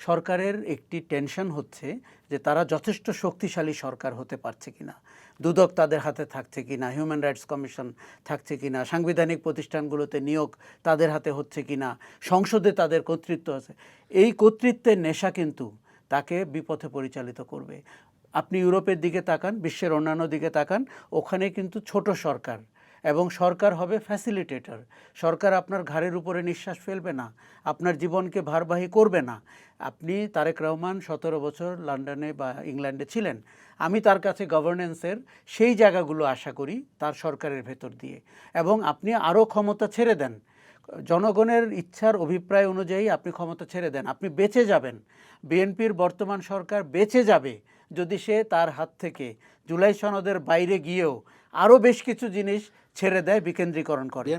সরকারের একটি টেনশন হচ্ছে যে তারা যথেষ্ট শক্তিশালী সরকার হতে পারছে কিনা, দুদক তাদের হাতে থাকছে কিনা, হিউম্যান রাইটস কমিশন থাকছে কিনা, সাংবিধানিক প্রতিষ্ঠানগুলোতে নিয়োগ তাদের হাতে হচ্ছে কিনা, সংসদে তাদের কর্তৃত্ব আছে। এই কর্তৃত্বের নেশা কিন্তু তাকে বিপথে পরিচালিত করবে। আপনি ইউরোপের দিকে তাকান, বিশ্বের অন্যান্য দিকে তাকান, ওখানে কিন্তু ছোট সরকার এবং সরকার হবে ফ্যাসিলিটেটর। সরকার আপনার ঘাড়ের উপরে নিঃশ্বাস ফেলবে না, আপনার জীবনকে ভারবাহী করবে না। আপনি তারেক রহমান 17 বছর লন্ডনে বা ইংল্যান্ডে ছিলেন। আমি তার কাছে গভর্নেন্সের সেই জায়গাগুলো আশা করি তার সরকারের ভেতর দিয়ে। এবং আপনি আরও ক্ষমতা ছেড়ে দেন, জনগণের ইচ্ছার অভিপ্রায় অনুযায়ী আপনি ক্ষমতা ছেড়ে দেন, আপনি বেঁচে যাবেন। বিএনপির বর্তমান সরকার বেঁচে যাবে যদি সে তার হাত থেকে জুলাই সনদের বাইরে গিয়েও আরও বেশ কিছু জিনিস ছেড়ে দেয়, বিকেন্দ্রীকরণ করে।